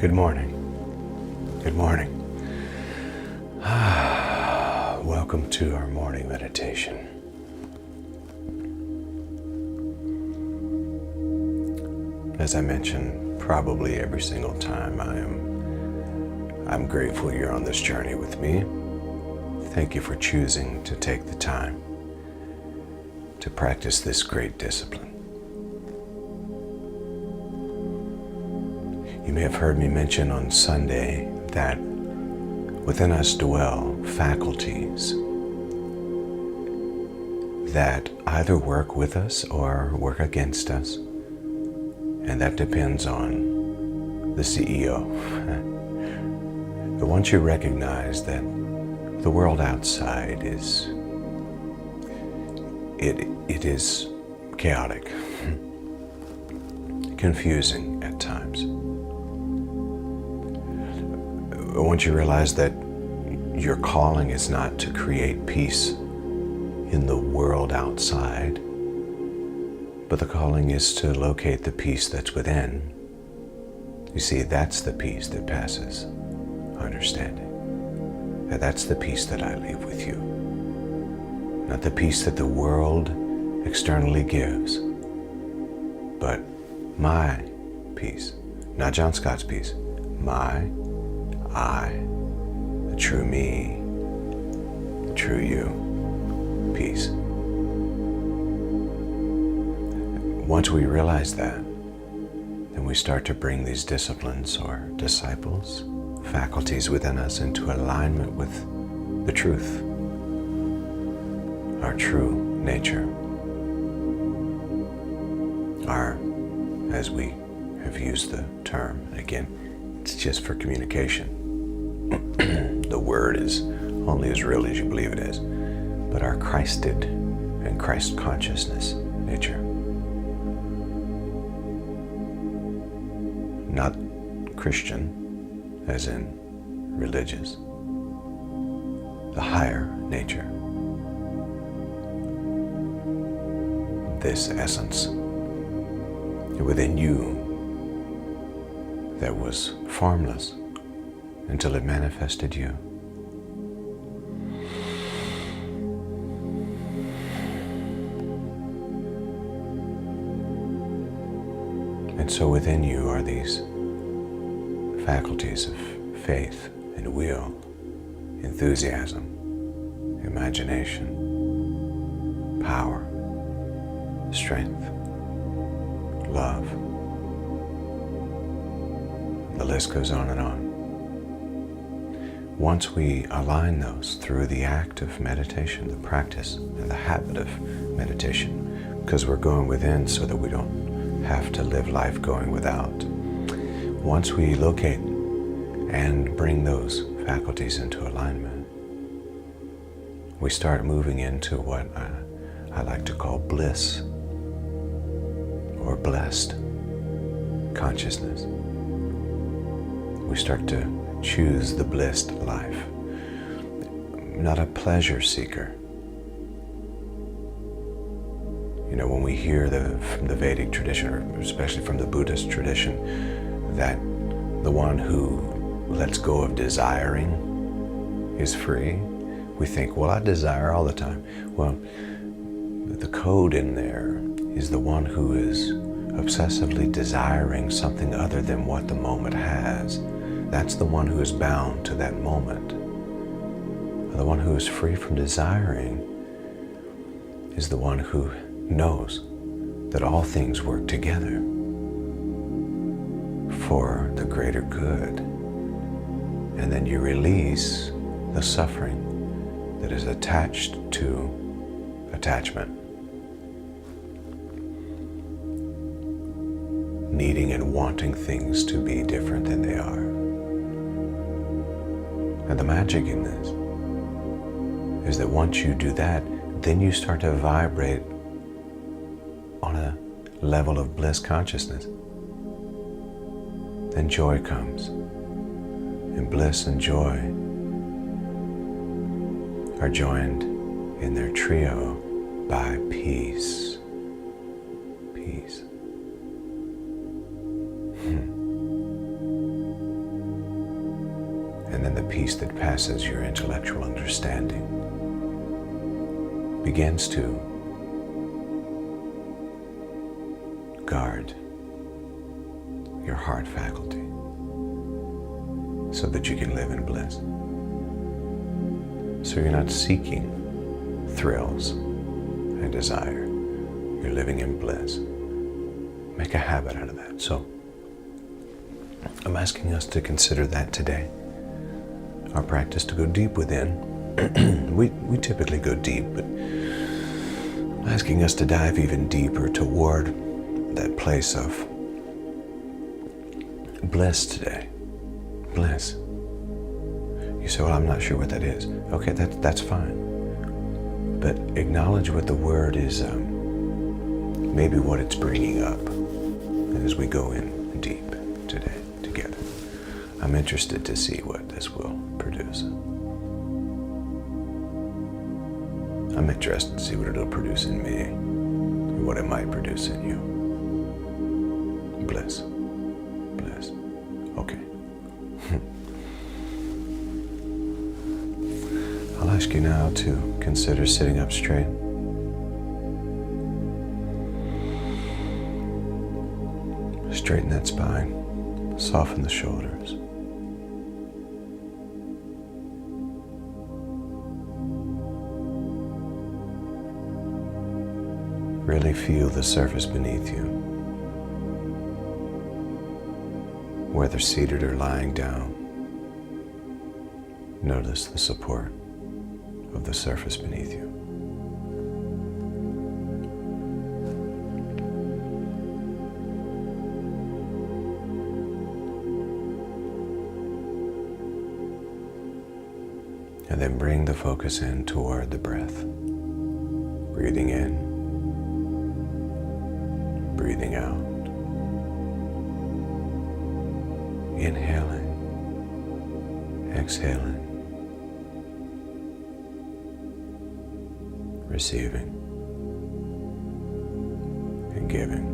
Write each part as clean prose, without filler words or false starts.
Good morning. Good morning. Welcome to our morning meditation. As I mention probably every single time, I'm grateful you're on this journey with me. Thank you for choosing to take the time to practice this great discipline. You may have heard me mention on Sunday that within us dwell faculties that either work with us or work against us, and that depends on the CEO. But once you recognize that the world outside is chaotic, confusing at times. Once you realize that your calling is not to create peace in the world outside, but the calling is to locate the peace that's within. You see, that's the peace that passes understanding. And that's the peace that I leave with you. Not the peace that the world externally gives, but my peace. Not John Scott's peace. The true me, the true you, peace. Once we realize that, then we start to bring these disciplines or disciples, faculties within us into alignment with the truth, our true nature, our, as we have used the term, and again, it's just for communication. The word is only as real as you believe it is, but our Christed and Christ consciousness nature. Not Christian, as in religious. The higher nature. This essence within you that was formless until it manifested you. And so within you are these faculties of faith and will, enthusiasm, imagination, power, strength, love. The list goes on and on. Once we align those through the act of meditation, the practice and the habit of meditation, because we're going within so that we don't have to live life going without. Once we locate and bring those faculties into alignment, we start moving into what I like to call bliss or blessed consciousness. We start to choose the blissed life, not a pleasure seeker. You know, when we hear from the Vedic tradition, or especially from the Buddhist tradition, that the one who lets go of desiring is free, we think, well, I desire all the time. Well, the code in there is the one who is obsessively desiring something other than what the moment has. That's the one who is bound to that moment. The one who is free from desiring is the one who knows that all things work together for the greater good. And then you release the suffering that is attached to attachment. Needing and wanting things to be different than they are. And the magic in this is that once you do that, then you start to vibrate on a level of bliss consciousness. Then joy comes. And bliss and joy are joined in their trio by peace. Peace. peace that passes your intellectual understanding begins to guard your heart faculty so that you can live in bliss. So you're not seeking thrills and desire. You're living in bliss. Make a habit out of that. So I'm asking us to consider that today. Our practice to go deep within. we typically go deep, but I'm asking us to dive even deeper toward that place of bliss today. Bliss. You say, well, I'm not sure what that is. Okay, that's fine. But acknowledge what the word is, maybe what it's bringing up as we go in deep today together. I'm interested to see what this will produce. I'm interested to see what it'll produce in me, and what it might produce in you. Bliss. Bliss. Okay. I'll ask you now to consider sitting up straight. Straighten that spine. Soften the shoulders. Really feel the surface beneath you. Whether seated or lying down, notice the support of the surface beneath you. And then bring the focus in toward the breath. Breathing in, breathing out. Inhaling, exhaling, receiving, and giving.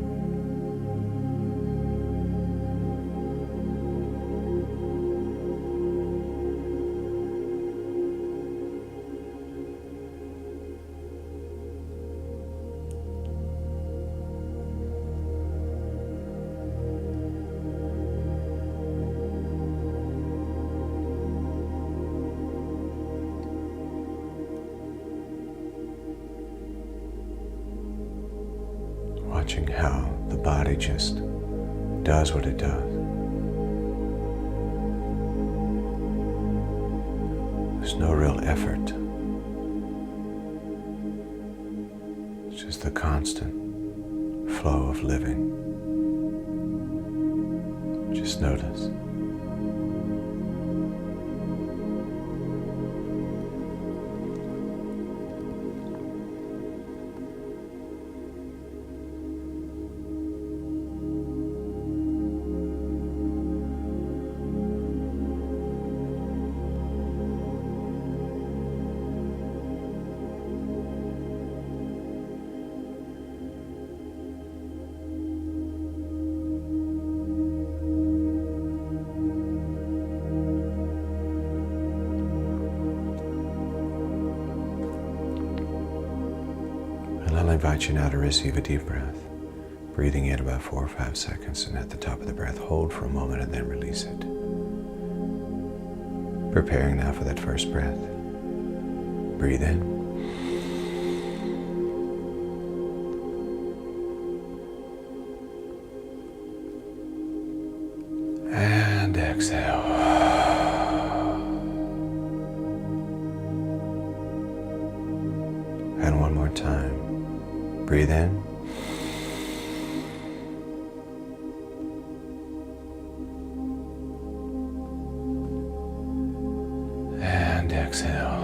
Watching how the body just does what it does. There's no real effort. It's just the constant flow of living. Just notice. I'll invite you now to receive a deep breath. Breathing in about 4 or 5 seconds, and at the top of the breath, hold for a moment and then release it. Preparing now for that first breath. Breathe in. And exhale. And one more time. Breathe in. And exhale.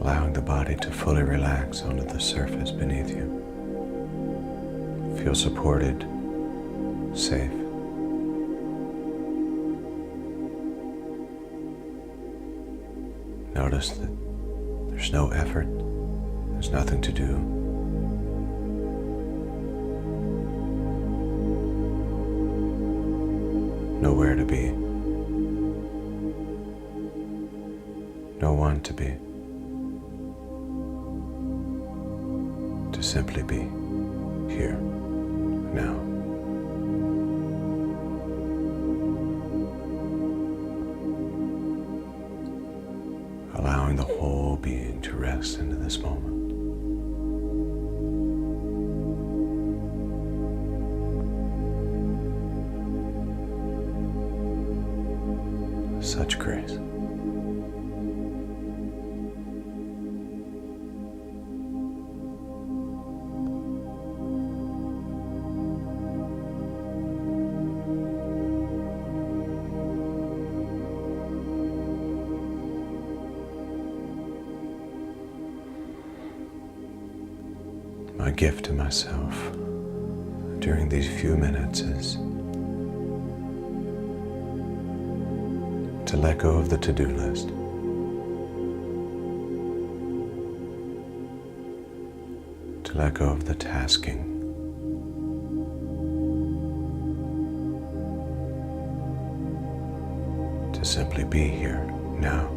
Allowing the body to fully relax onto the surface beneath you. Feel supported, safe. Notice that There's no effort. There's nothing to do. Nowhere to be. No one to be. To simply be here, now. Allowing the whole being to rest into this moment. Such grace. My gift to myself during these few minutes is to let go of the to-do list. To let go of the tasking. To simply be here now.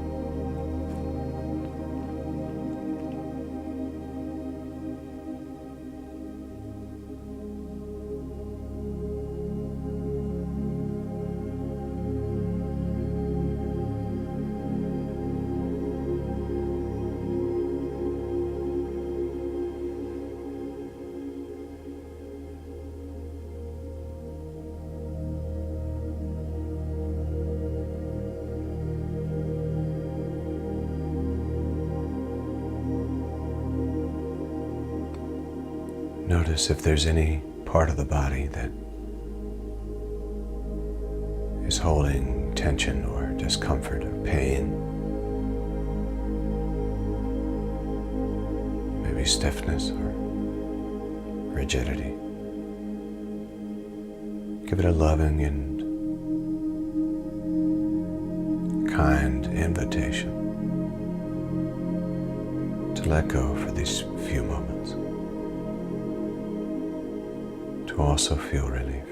Notice if there's any part of the body that is holding tension or discomfort or pain. Maybe stiffness or rigidity. Give it a loving and kind invitation to let go for these few moments. To also feel relief.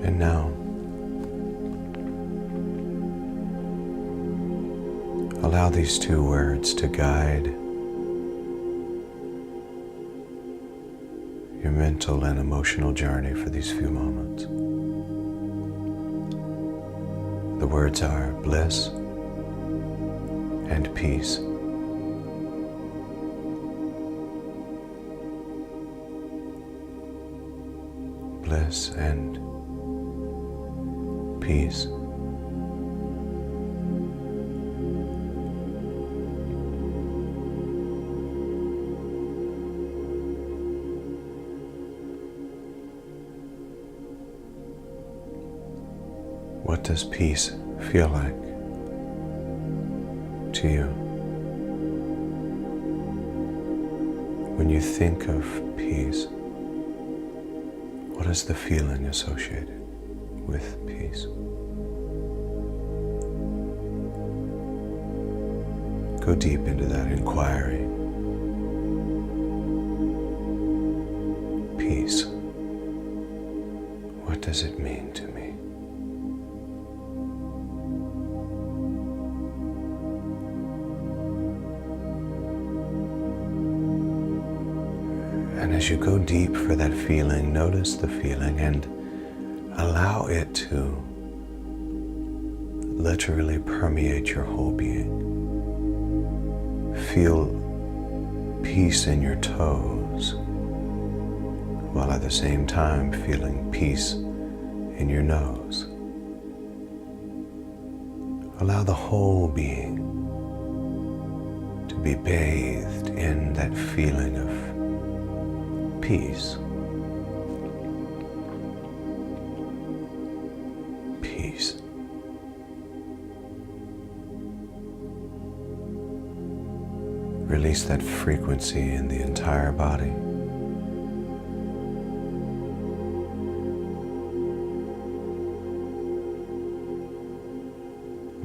And now, allow these two words to guide your mental and emotional journey for these few moments. The words are bliss and peace. Bliss and peace. What does peace feel like to you? When you think of peace, what is the feeling associated with peace? Go deep into that inquiry. Peace. What does it mean to me? And as you go deep for that feeling, notice the feeling and allow it to literally permeate your whole being. Feel peace in your toes, while at the same time feeling peace in your nose. Allow the whole being to be bathed in that feeling of peace. Peace. Release that frequency in the entire body.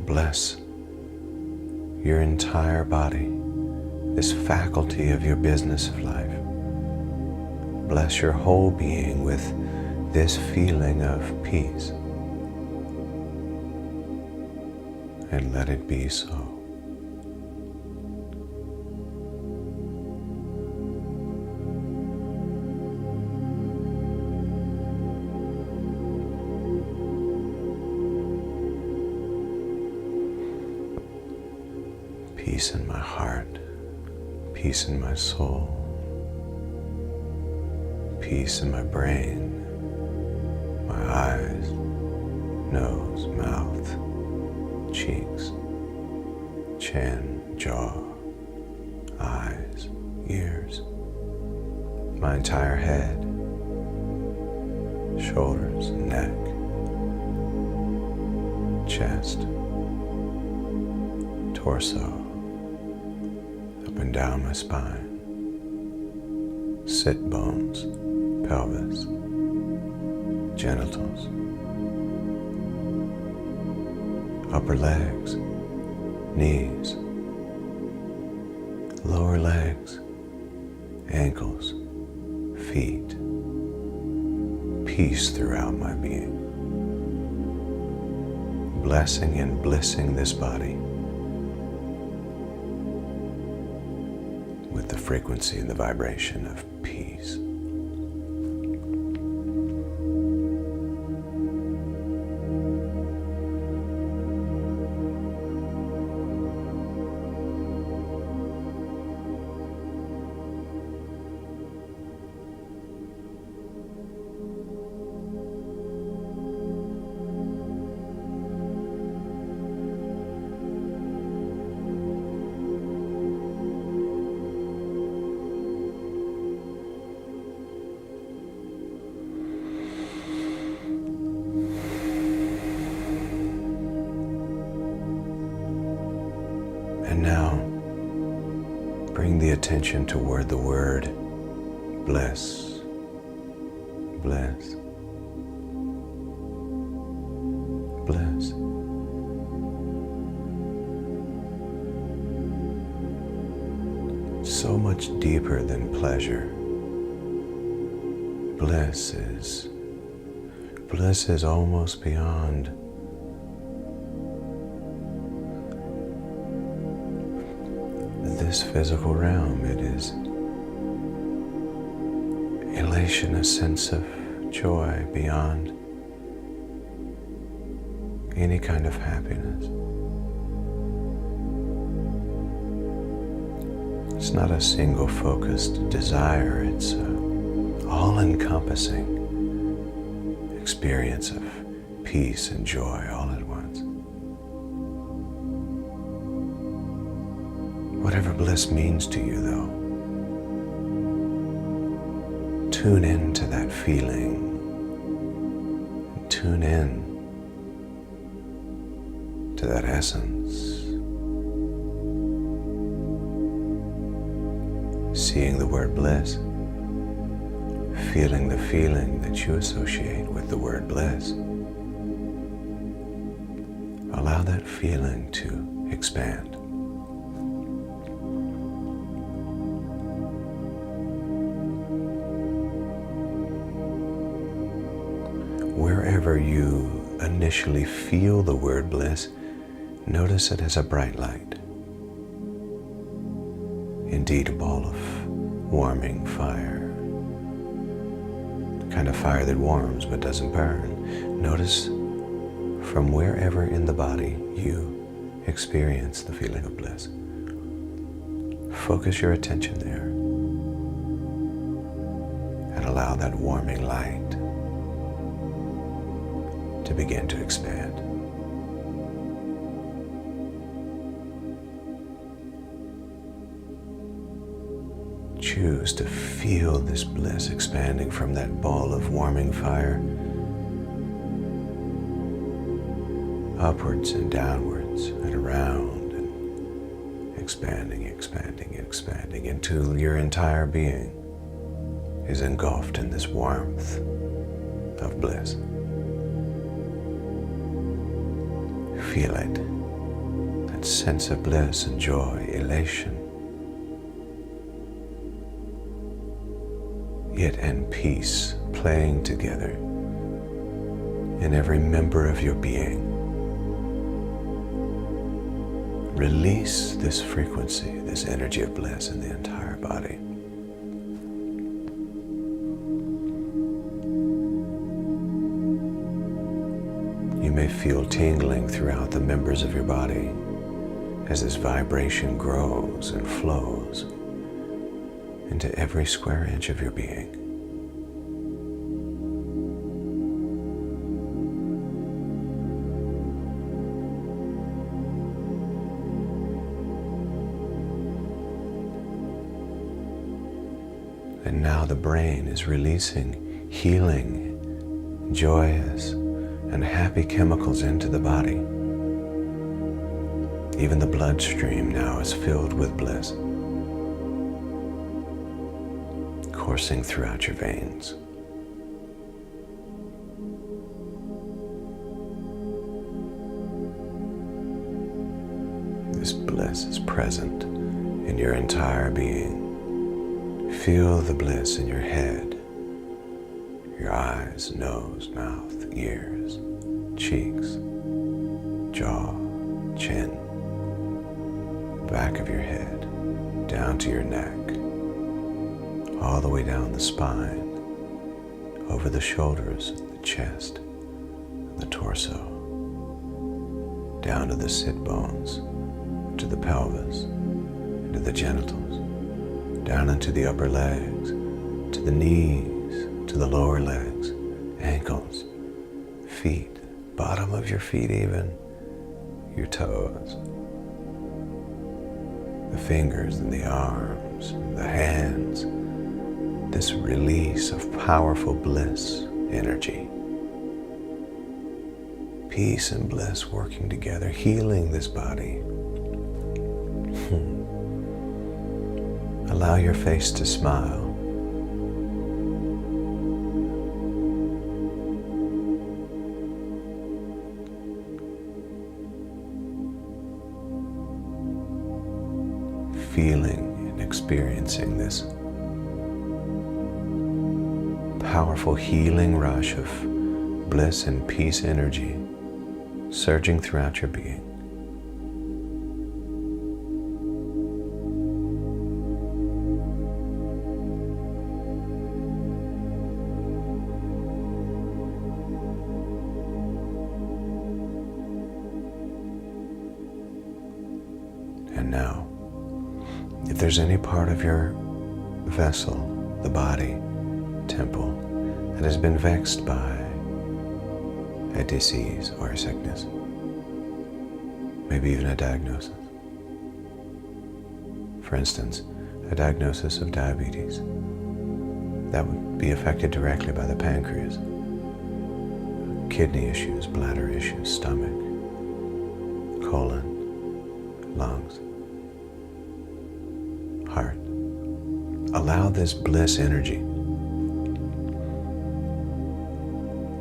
Bless your entire body, this faculty of your business of life. Bless your whole being with this feeling of peace. And let it be so. Peace in my heart, peace in my soul, peace in my brain, my eyes, nose, mouth, cheeks, chin, jaw, eyes, ears, my entire head, shoulders, neck, chest, torso, up and down my spine, sit bones, pelvis, genitals, upper legs, knees, lower legs, ankles, feet, peace throughout my being, blessing and blissing this body with the frequency and the vibration of peace. And now, bring the attention toward the word bliss, bliss, bliss. So much deeper than pleasure. Bliss is almost beyond this physical realm. It is elation, a sense of joy beyond any kind of happiness. It's not a single focused desire, it's an all-encompassing experience of peace and joy all at once. Whatever bliss means to you, though, tune in to that feeling. Tune in to that essence. Seeing the word bliss, feeling the feeling that you associate with the word bliss. Allow that feeling to expand. Wherever you initially feel the word bliss, notice it as a bright light. Indeed, a ball of warming fire. The kind of fire that warms but doesn't burn. Notice from wherever in the body you experience the feeling of bliss. Focus your attention there and allow that warming light to begin to expand. Choose to feel this bliss expanding from that ball of warming fire upwards and downwards and around and expanding, expanding, expanding until your entire being is engulfed in this warmth of bliss. Feel it, that sense of bliss and joy, elation, it and peace playing together in every member of your being. Release this frequency, this energy of bliss in the entire body. You may feel tingling throughout the members of your body as this vibration grows and flows into every square inch of your being. And now the brain is releasing healing, joyous, and happy chemicals into the body. Even the bloodstream now is filled with bliss, coursing throughout your veins. This bliss is present in your entire being. Feel the bliss in your head, your eyes, nose, mouth, ears, cheeks, jaw, chin, back of your head, down to your neck, all the way down the spine, over the shoulders, the chest, the torso, down to the sit bones, to the pelvis, to the genitals, down into the upper legs, to the knees, to the lower legs, ankles, feet, bottom of your feet even, your toes, the fingers and the arms, the hands, this release of powerful bliss energy. Peace and bliss working together, healing this body. Allow your face to smile. Feeling and experiencing this powerful healing rush of bliss and peace energy surging throughout your being. And now, if there's any part of your vessel, the body, temple, that has been vexed by a disease or a sickness, maybe even a diagnosis. For instance, a diagnosis of diabetes that would be affected directly by the pancreas, kidney issues, bladder issues, stomach, colon, lungs, heart. Allow this bliss energy,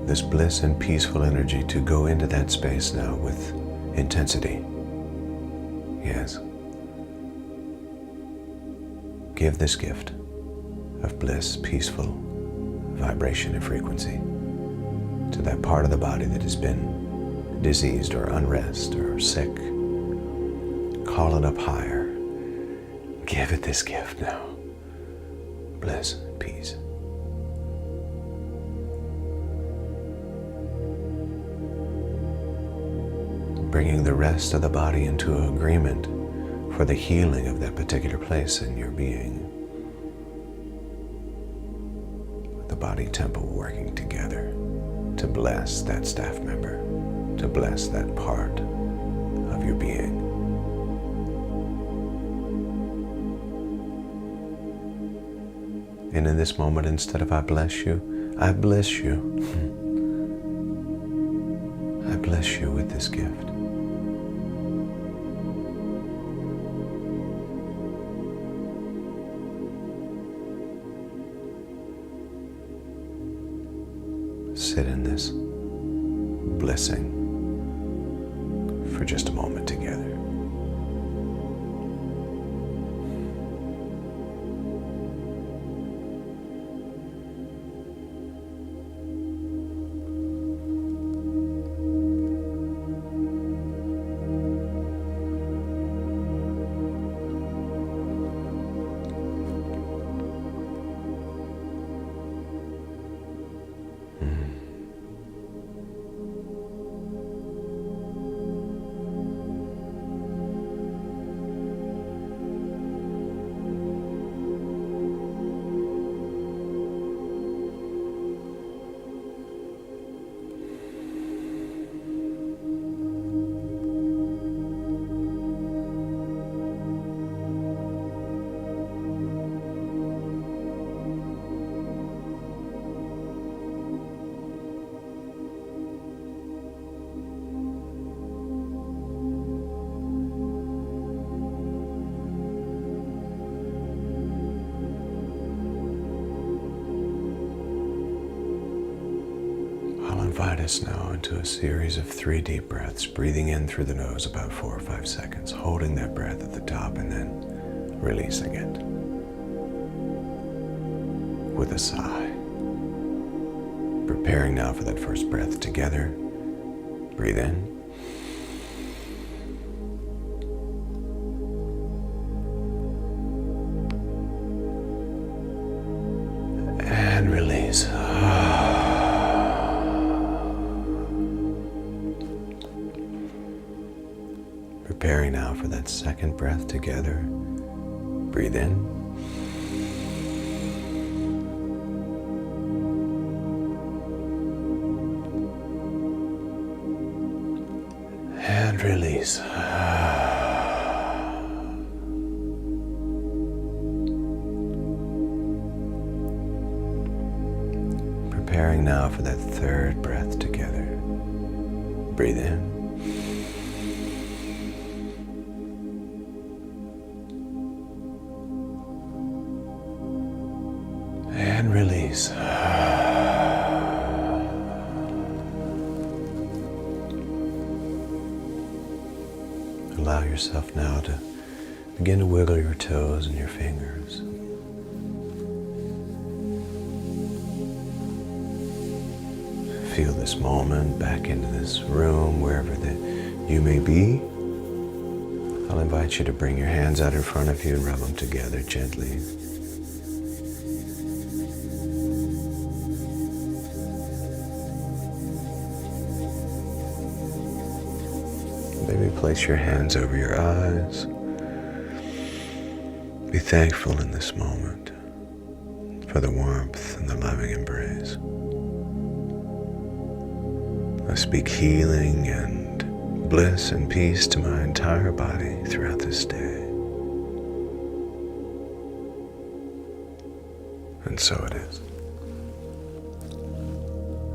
this bliss and peaceful energy to go into that space now with intensity. Yes. Give this gift of bliss, peaceful vibration and frequency to that part of the body that has been diseased or unrest or sick. Call it up higher. Give it this gift now. Bliss and peace. Bringing the rest of the body into agreement for the healing of that particular place in your being. The body temple working together to bless that staff member, to bless that part of your being. And in this moment, instead of I bless you, I bless you. I bless you with this gift. Sit in this blessing for just a moment together. Invite us now into a series of 3 deep breaths, breathing in through the nose about 4 or 5 seconds, holding that breath at the top and then releasing it with a sigh. Preparing now for that first breath together. Breathe in. And release. Preparing now for that second breath together. Breathe in. And release. Preparing now for that third breath together. Breathe in. And release. Allow yourself now to begin to wiggle your toes and your fingers. Feel this moment back into this room, wherever that you may be. I'll invite you to bring your hands out in front of you and rub them together gently. Maybe place your hands over your eyes. Be thankful in this moment for the warmth and the loving embrace. I speak healing and bliss and peace to my entire body throughout this day. And so it is.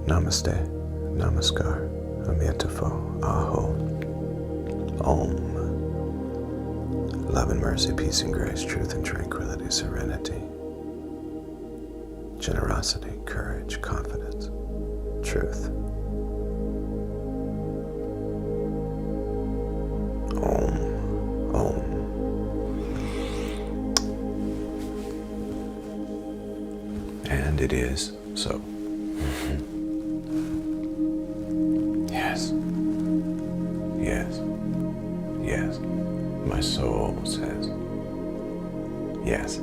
Namaste, Namaskar, Amyatafo, Aho. Om. Love and mercy, peace and grace, truth and tranquility, serenity, generosity, courage, confidence, truth. Om. Om. And it is so. Yes. Yes. Yes. My soul says yes.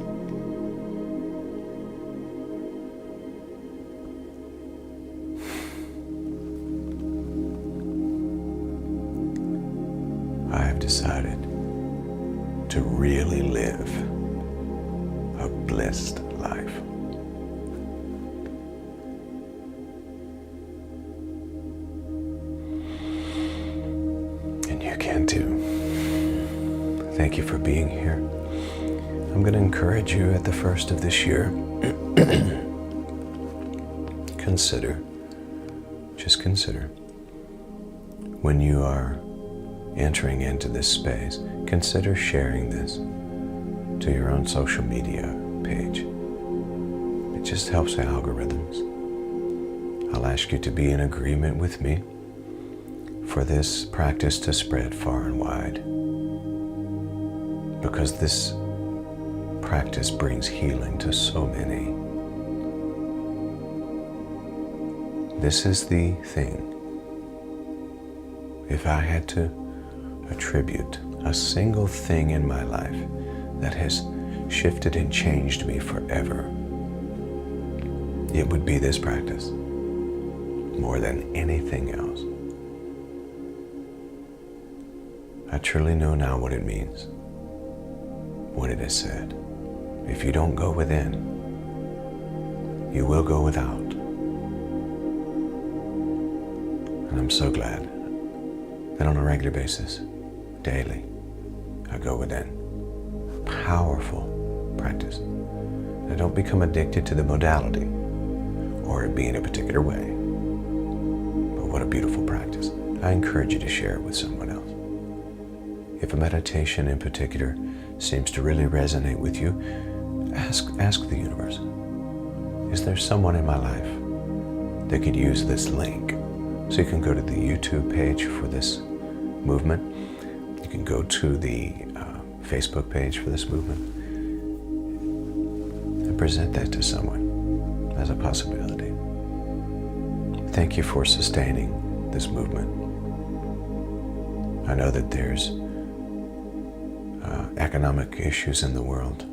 I have decided to really live a blessed life. Thank you for being here. I'm going to encourage you at the first of this year, just consider, when you are entering into this space, consider sharing this to your own social media page. It just helps the algorithms. I'll ask you to be in agreement with me for this practice to spread far and wide, because this practice brings healing to so many. This is the thing. If I had to attribute a single thing in my life that has shifted and changed me forever, it would be this practice, more than anything else. I truly know now what it means when it is said, if you don't go within, you will go without. And I'm so glad that on a regular basis, daily, I go within. Powerful practice. I don't become addicted to the modality or it being a particular way. But what a beautiful practice. I encourage you to share it with someone else. If a meditation in particular seems to really resonate with you, ask the universe, is there someone in my life that could use this link? So you can go to the YouTube page for this movement. You can go to the Facebook page for this movement and present that to someone as a possibility. Thank you for sustaining this movement. I know that there's economic issues in the world.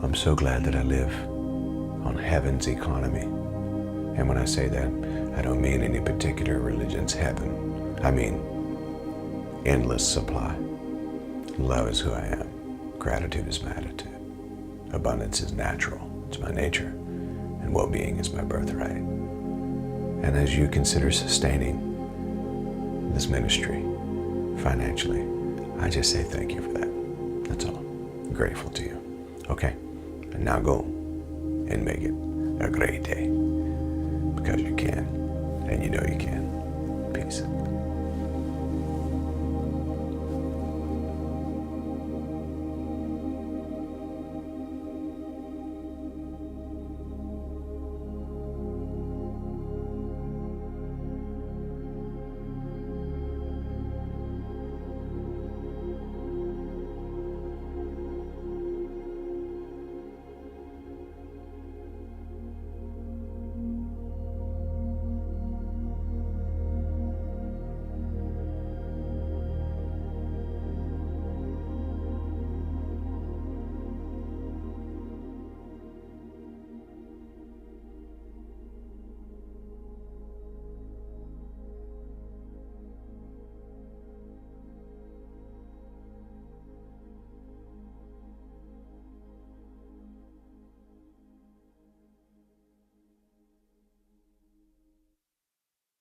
I'm so glad that I live on heaven's economy. And when I say that, I don't mean any particular religion's heaven. I mean endless supply. Love is who I am. Gratitude is my attitude. Abundance is natural. It's my nature. And well-being is my birthright. And as you consider sustaining this ministry financially, I just say thank you for that. That's all. I'm grateful to you. Okay, and now go and make it a great day, because you can, and you know you can. Peace.